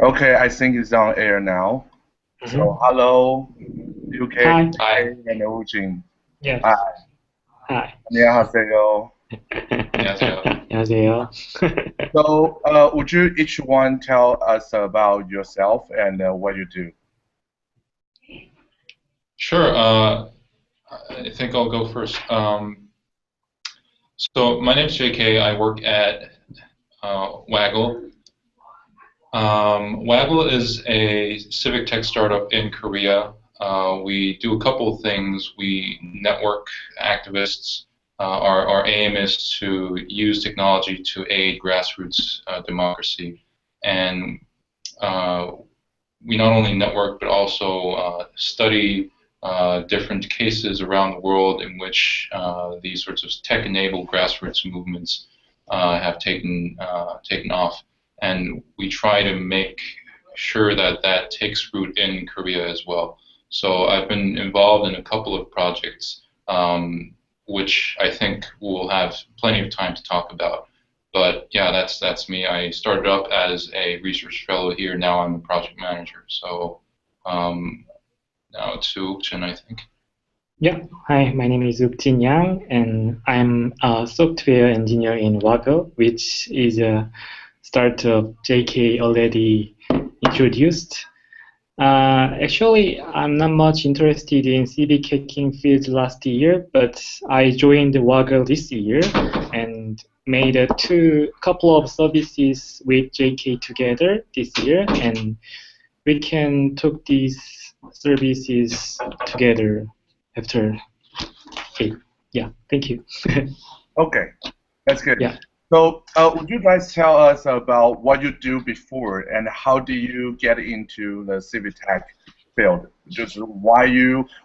Okay, I think it's on air now. So, hello, UK Hi. and Uk-Jin. Yes. Hi. Hi. 안녕하세요. 안녕하세요. So, would you each one tell us about yourself and what you do? Sure. I think I'll go first. So my name is JK. I work at WAGL. WAGL is a civic tech startup in Korea. We do a couple of things. We network activists. Our aim is to use technology to aid grassroots democracy. And we not only network, but also study different cases around the world in which these sorts of tech-enabled grassroots movements have taken off. And we try to make sure that that takes root in Korea as well. So I've been involved in a couple of projects, which I think we'll have plenty of time to talk about. But yeah, that's me. I started up as a research fellow here. Now I'm a project manager. So now to Uk-Jin, I think. Yeah. Hi, my name is Uk-Jin Yang, and I'm a software engineer in WAGL, which is a startup JK already introduced. Actually, I'm not much interested in civic hacking field last year, but I joined the WAGL this year and made a couple of services with JK together this year, and we can talk these services together after. Okay. Yeah, thank you. Okay, that's good. Yeah. So, would you guys tell us about what you do before and how do you get into the civic tech field? Just why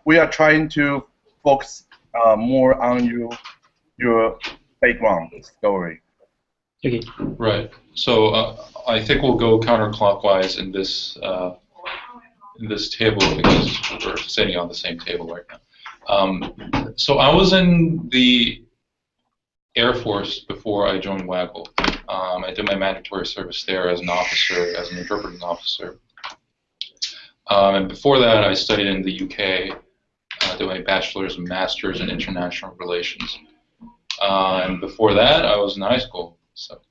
we are trying to focus more on your background story. Okay. Right. So I think we'll go counterclockwise in this table because we're sitting on the same table right now. So I was in the Air Force before I joined WAGL. I did my mandatory service there as an officer, as an interpreting officer. And before that, I studied in the UK, did my bachelor's and master's in international relations. And before that, I was in high school. So.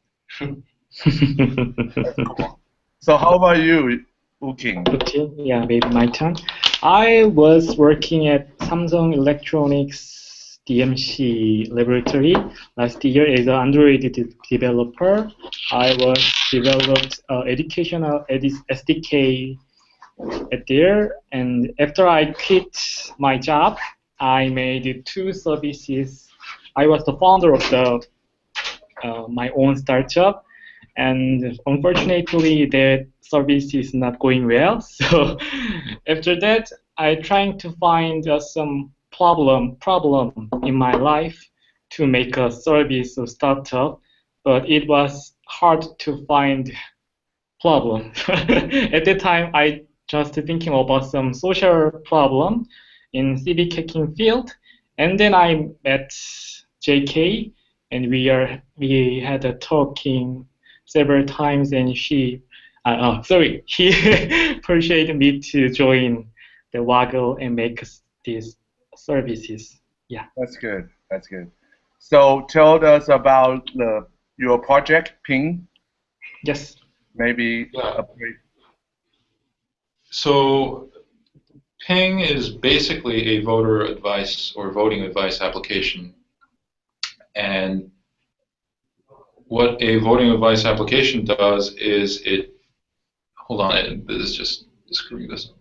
That's cool. So how about you, Uk-Jin? Okay, yeah, maybe my turn. I was working at Samsung Electronics DMC laboratory last year as an Android developer. I was developed educational SDK at there, and after I quit my job, I made two services. I was the founder of my own startup, and unfortunately that service is not going well. So after that, I trying to find some problem in my life to make a service or startup, but it was hard to find problem. At that time, I just thinking about some social problem in civic hacking field, and then I met JK, and we had a talking several times, and he persuaded me to join the WAGL and make these services. Yeah. That's good. That's good. So tell us about your project, Ping. Yes. Maybe. Yeah. So Ping is basically a voter advice or voting advice application. And what a voting advice application does is hold on, this is just screwing this up.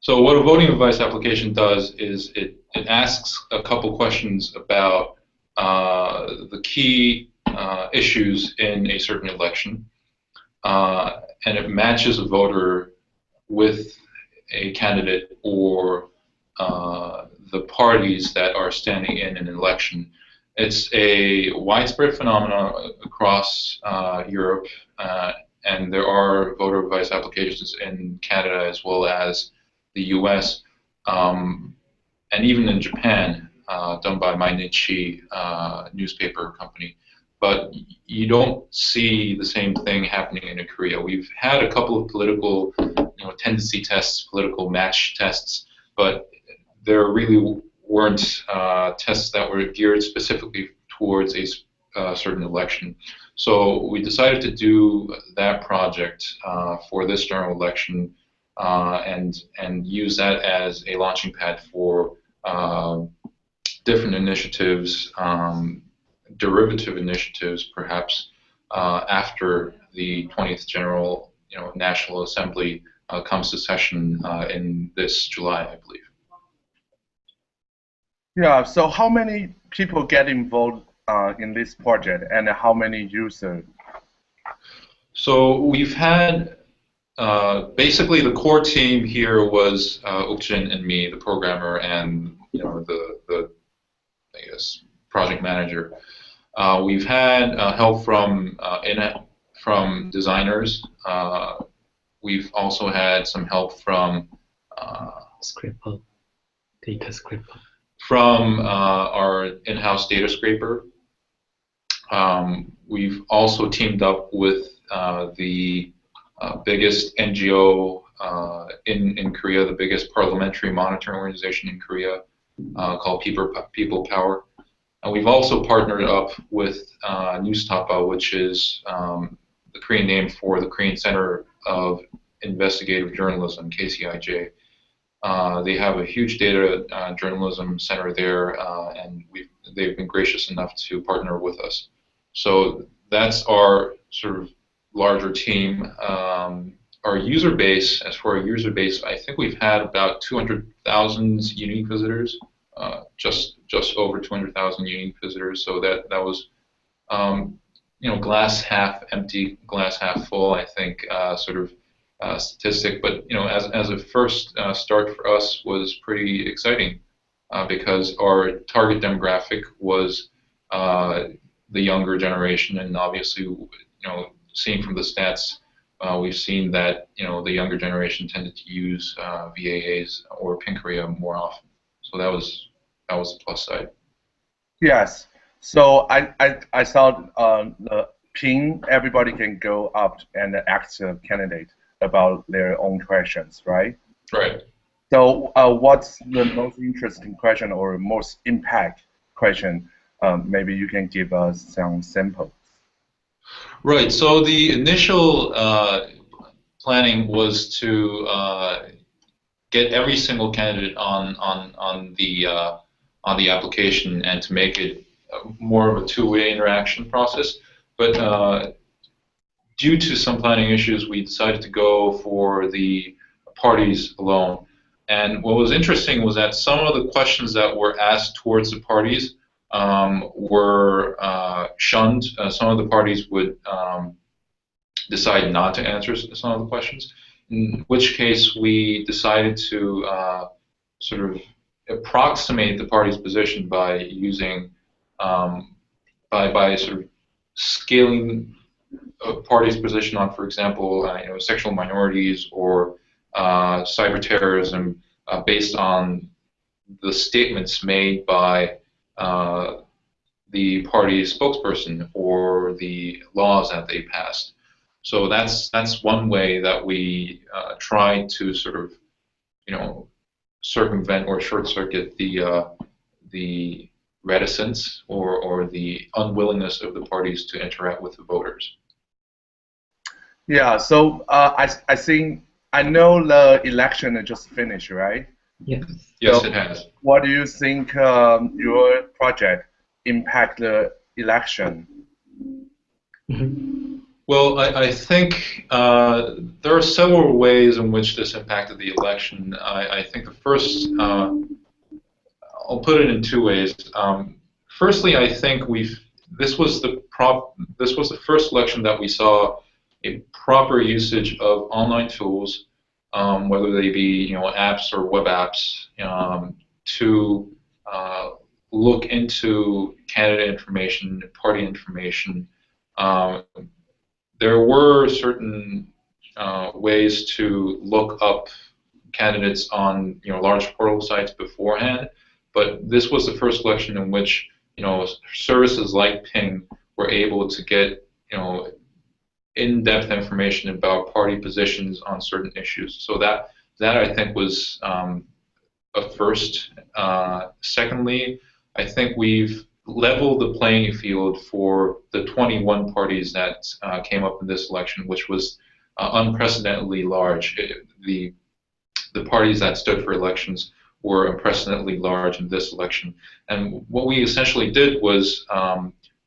So what a voting advice application does is it asks a couple questions about the key issues in a certain election, and it matches a voter with a candidate or the parties that are standing in an election. It's a widespread phenomenon across Europe, and there are voter advice applications in Canada as well as the US, and even in Japan, done by Mainichi newspaper company. but you don't see the same thing happening in Korea. We've had a couple of political, tendency tests, political match tests, but there really weren't tests that were geared specifically towards a certain election. So we decided to do that project for this general election and use that as a launching pad for different initiatives, derivative initiatives, perhaps after the 20th General National Assembly comes to session in this July, I believe. Yeah, so how many people get involved in this project, and how many users? So we've had, basically the core team here was Uk-Jin and me, the programmer, and the I guess project manager. We've had help from designers. We've also had some help from Scraper, data scraper. From our in-house data scraper. We've also teamed up with the biggest NGO in Korea, the biggest parliamentary monitoring organization in Korea, called People Power. And we've also partnered up with Newstapa, which is the Korean name for the Korean Center of Investigative Journalism, KCIJ. They have a huge data journalism center there, and they've been gracious enough to partner with us. So that's our sort of larger team. Our user base, as for our user base, I think we've had about 200,000 unique visitors, just over 200,000 unique visitors. So that was, glass half empty, glass half full, I think, sort of statistic. But as a first start for us was pretty exciting because our target demographic was the younger generation, and obviously, seeing from the stats, we've seen that the younger generation tended to use VAAs or Pin Korea more often. So that was the plus side. Yes. So I saw the Pin. Everybody can go up and ask a candidate about their own questions, right? Right. So what's the most interesting question or most impact question? Maybe you can give us some samples. Right. So the initial planning was to get every single candidate on the application and to make it more of a two-way interaction process. But due to some planning issues, we decided to go for the parties alone. And what was interesting was that some of the questions that were asked towards the parties were shunned. Some of the parties would decide not to answer some of the questions, in which case we decided to sort of approximate the party's position by using, by sort of scaling a party's position on, for example, sexual minorities or cyber terrorism based on the statements made by the party's spokesperson or the laws that they passed. So that's one way that we try to sort of, circumvent or short circuit the reticence or the unwillingness of the parties to interact with the voters. Yeah. So I know the election just finished, right? Yes. Yes, So it has. what do you think your project impact the election? Well, I think there are several ways in which this impacted the election. I think the first, I'll put it in two ways. Firstly, I think this was the first election that we saw a proper usage of online tools, whether they be apps or web apps, to look into candidate information, party information. There were certain ways to look up candidates on large portal sites beforehand, but this was the first election in which services like Ping were able to get in-depth information about party positions on certain issues. So that I think was a first. Secondly, I think we've leveled the playing field for the 21 parties that came up in this election, which was unprecedentedly large. The parties that stood for elections were unprecedentedly large in this election. And what we essentially did was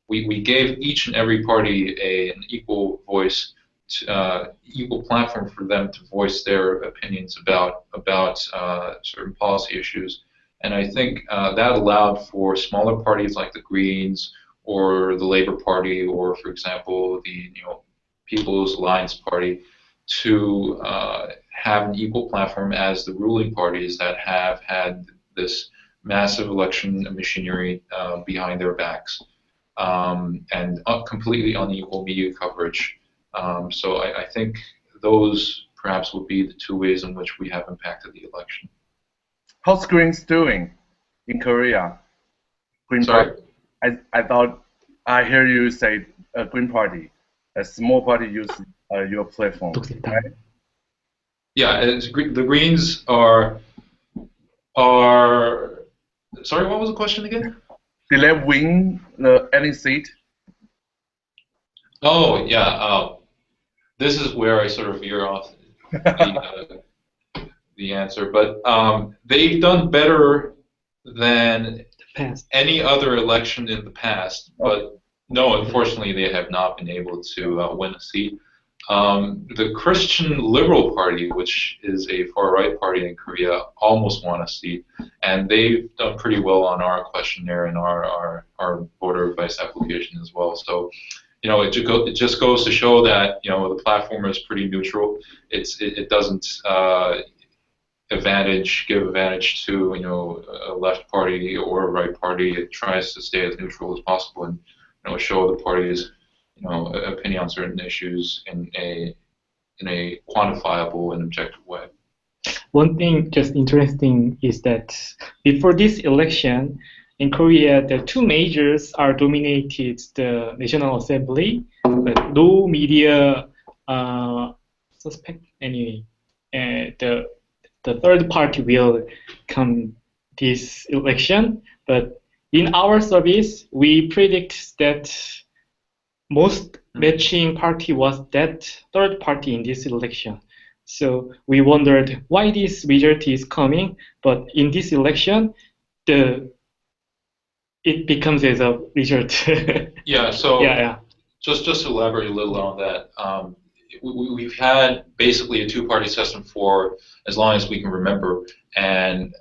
we gave each and every party an equal voice, equal platform for them to voice their opinions about certain policy issues. And I think that allowed for smaller parties like the Greens or the Labour Party, or for example the People's Alliance Party, to have an equal platform as the ruling parties that have had this massive election machinery behind their backs, and completely unequal media coverage. So I think those perhaps would be the two ways in which we have impacted the election. How's Greens doing in Korea? Green Sorry? Party. I thought I hear you say a Green Party, a small party uses your platform, right? Yeah, the Greens are. Sorry, what was the question again? Did they win any seat? Oh yeah, this is where I sort of veer off the answer, but they've done better than any other election in the past. But no, unfortunately, they have not been able to win a seat. The Christian Liberal Party, which is a far-right party in Korea, almost won a seat, and they've done pretty well on our questionnaire and our voter advice application as well. So, it just goes to show that the platform is pretty neutral. It doesn't give advantage to a left party or a right party. It tries to stay as neutral as possible and show the parties opinion on certain issues in a quantifiable and objective way. One thing just interesting is that before this election in Korea, the two majors are dominated the National Assembly, but no media suspect anyway. The third party will come this election, but in our service, we predict that most matching party was that third party in this election. So we wondered why this result is coming, but in this election, it becomes as a result. Yeah. So yeah. Just to elaborate a little on that, we've had basically a two-party system for as long as we can remember, and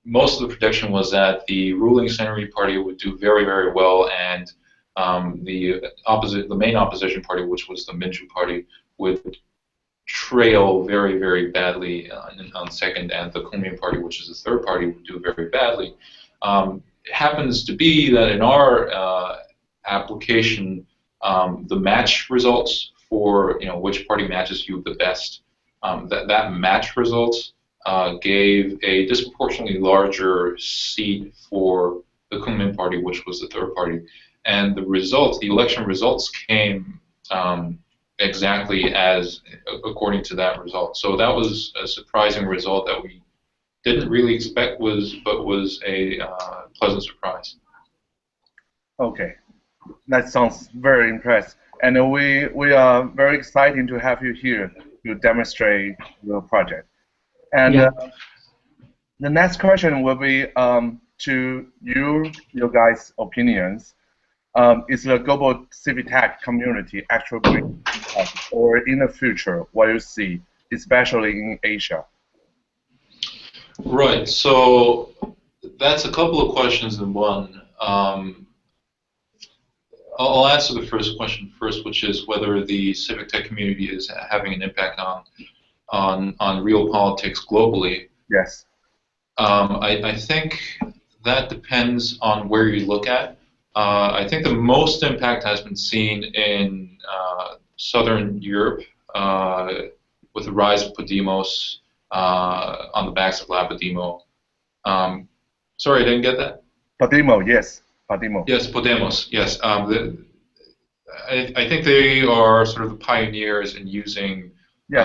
most of the prediction was that the ruling Century Party would do very, very well, and the main opposition party, which was the Minju Party, would trail very, very badly on second, and the Korean Party, which is the third party, would do very badly. It happens to be that in our application, the match results for which party matches you the best, that match results gave a disproportionately larger seat for the Korean Party, which was the third party. And the election results came exactly according to that result. So that was a surprising result that we didn't really expect, but was a pleasant surprise. Okay, that sounds very impressive. And we are very excited to have you here to demonstrate your project. And the next question will be to your guys' opinions. Is the global civic tech community actually bringing or in the future what you see, especially in Asia? Right. So that's a couple of questions in one. I'll answer the first question first, which is whether the civic tech community is having an impact on real politics globally. Yes. I think that depends on where you look at. I think the most impact has been seen in Southern Europe with the rise of Podemos on the backs of Lapidemo. Sorry, I didn't get that. Podemos, yes. Podemos. Yes, Podemos. Yes, I think they are sort of the pioneers in using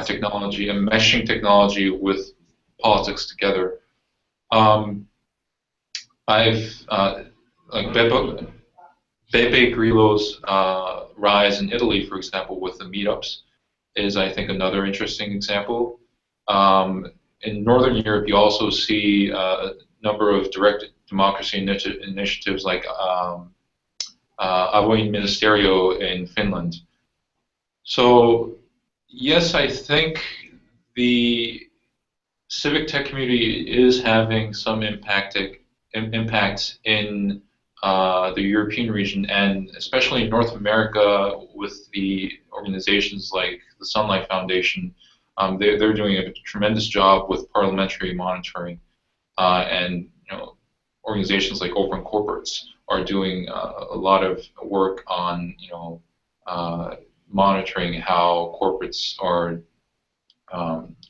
technology and meshing technology with politics together. Like Beppe Grillo's rise in Italy, for example, with the meetups, is I think another interesting example. In Northern Europe, you also see a number of direct democracy initiatives like Avoin Ministerio in Finland. So yes, I think the civic tech community is having some impact in the European region, and especially in North America with the organizations like the Sunlight Foundation. They're doing a tremendous job with parliamentary monitoring, and organizations like Open Corporates are doing a lot of work on monitoring how corporates are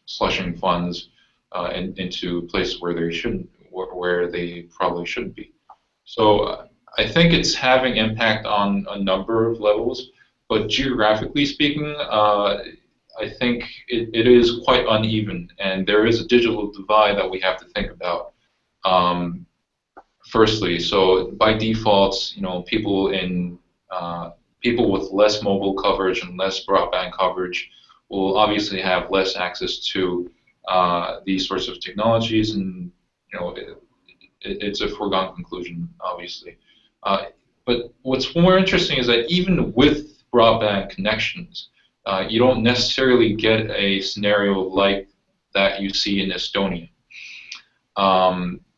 slushing funds into places where they probably shouldn't be. So I think it's having impact on a number of levels, but geographically speaking, I think it is quite uneven, and there is a digital divide that we have to think about. Firstly, so by default, people with less mobile coverage and less broadband coverage will obviously have less access to these sorts of technologies, and it's a foregone conclusion, obviously. But what's more interesting is that even with broadband connections, you don't necessarily get a scenario like that you see in Estonia.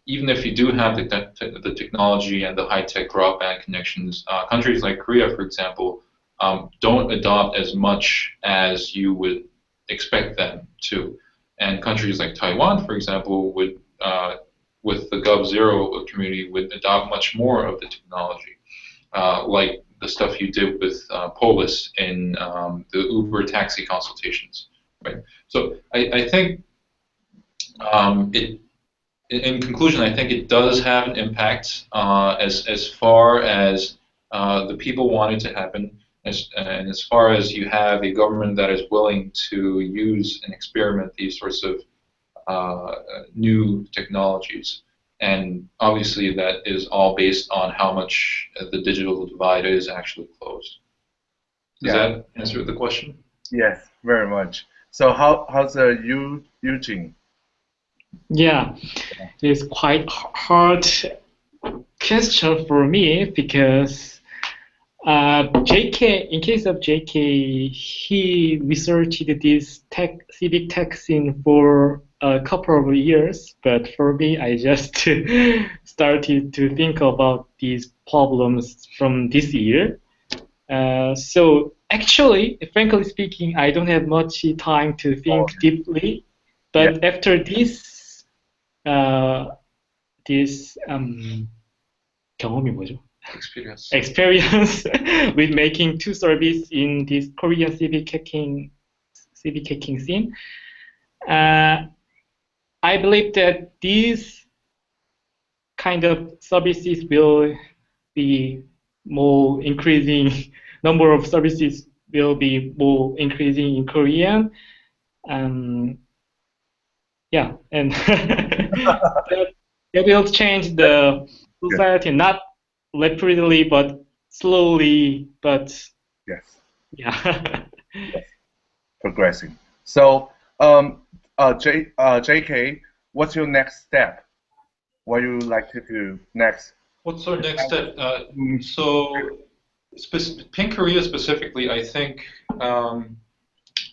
Even if you do have the technology and the high-tech broadband connections, countries like Korea, for example, don't adopt as much as you would expect them to. And countries like Taiwan, for example, would, with the g0v community, would adopt much more of the technology, like the stuff you did with Pol.is in the Uber taxi consultations, right? So I think in conclusion, I think it does have an impact as far as the people want it to happen, and as far as you have a government that is willing to use and experiment these sorts of new technologies. And obviously that is all based on how much the digital divide is actually closed. Does that answer the question? Yes, very much. So how's Uk-Jin? Yeah, it's quite hard question for me because JK, in case of JK, he researched this civic tech scene for a couple of years, but for me, I just started to think about these problems from this year. So actually, frankly speaking, I don't have much time to think deeply, but after this 경험이 뭐죠? Experience with making two services in this Korean civic hacking scene. I believe that these kind of services will be more increasing. Number of services will be more increasing in Korean. Yeah, and it will change the society, not rapidly, but slowly, but progressing. So, JK, what's your next step? What you like to do next? What's our next step? So, Pink Korea specifically, I think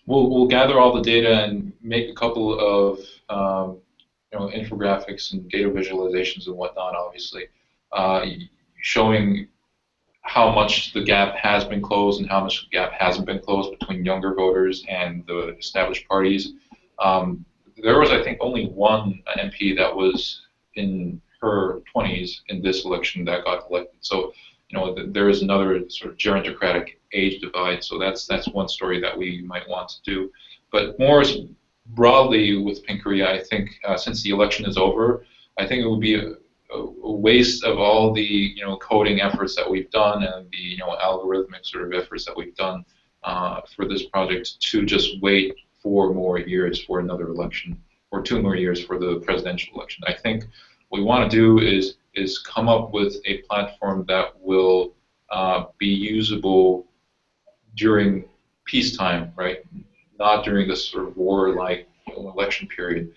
we'll gather all the data and make a couple of infographics and data visualizations and whatnot, obviously, showing how much the gap has been closed and how much the gap hasn't been closed between younger voters and the established parties. There was, I think, only one MP that was in her 20s in this election that got elected. So, there is another sort of gerontocratic age divide. So that's one story that we might want to do. But more broadly with Pink Korea, I think since the election is over, I think it would be a waste of all the coding efforts that we've done and the algorithmic sort of efforts that we've done for this project to just wait 4 more years for another election or 2 more years for the presidential election. I think what we want to do is come up with a platform that will be usable during peacetime, right? Not during this sort of war-like election period,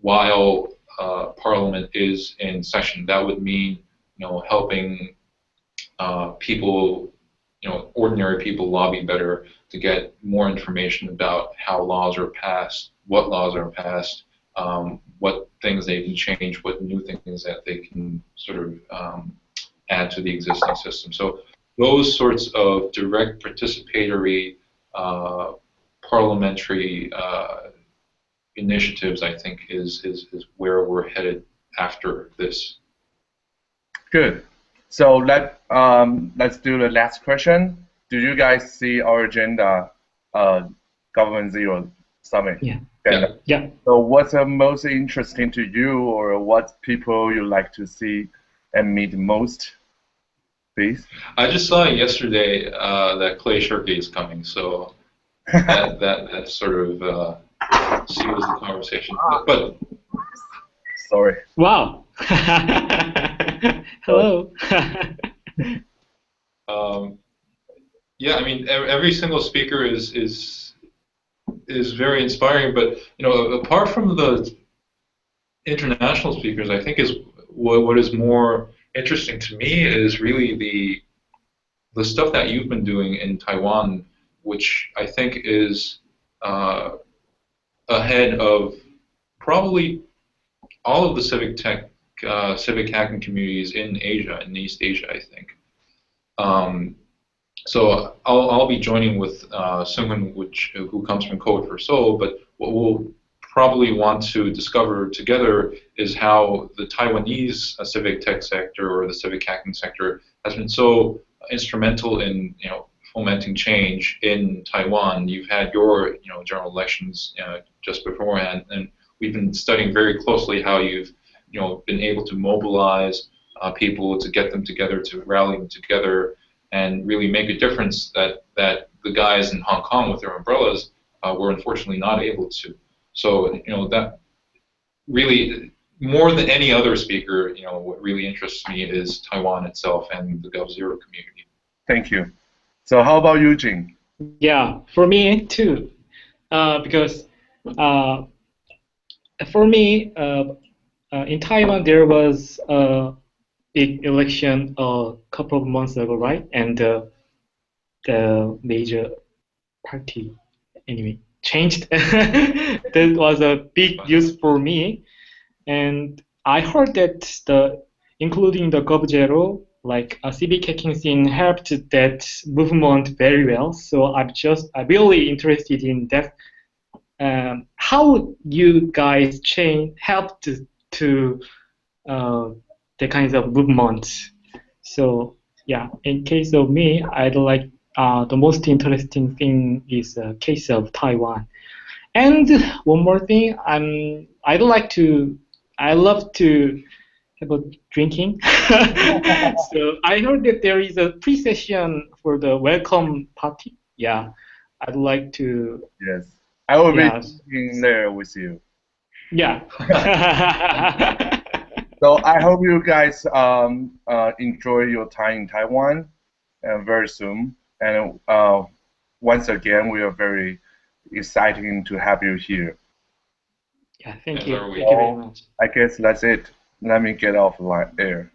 while Parliament is in session. That would mean, helping people, ordinary people lobby better to get more information about how laws are passed, what laws are passed, what things they can change, what new things that they can sort of add to the existing system. So those sorts of direct participatory parliamentary initiatives, I think, is where we're headed after this. Good. So let's do the last question. Do you guys see our agenda, Government Zero Summit? Yeah. Agenda? Yeah. So what's the most interesting to you, or what people you like to see and meet most? Please. I just saw yesterday that Clay Shirky is coming, so that sort of seals the conversation. But sorry. Wow. Hello. Yeah, I mean, every single speaker is very inspiring. But apart from the international speakers, I think is what is more interesting to me is really the stuff that you've been doing in Taiwan, which I think is ahead of probably all of the civic tech, civic hacking communities in Asia, in East Asia, I think. So I'll be joining with Seung-Hoon, who comes from Code for Seoul, but what we'll probably want to discover together is how the Taiwanese civic tech sector or the civic hacking sector has been so instrumental in fomenting change in Taiwan. You've had your general elections just beforehand, and we've been studying very closely how you've been able to mobilize people to get them together, to rally them together, and really make a difference that the guys in Hong Kong with their umbrellas were unfortunately not able to. So that really, more than any other speaker, what really interests me is Taiwan itself and the Gov0 community. Thank you. So how about you, Jin? Yeah, for me too, because for me, in Taiwan there was a big election a couple of months ago, right? And the major party, anyway, changed. That was a big news for me, and I heard that including the Gov0, like a civic hacking scene helped that movement very well. So I'm really interested in that. How you guys helped to the kinds of movements. So yeah, in case of me, I'd like the most interesting thing is the case of Taiwan. And one more thing, I love to have a drinking. So I heard that there is a pre-session for the welcome party. Yeah, I'd like to. Yes, I will be in there with you. Yeah. So I hope you guys enjoy your time in Taiwan very soon. And once again, we are very excited to have you here. Yeah, thank you. Thank you very much. I guess that's it. Let me get off the air.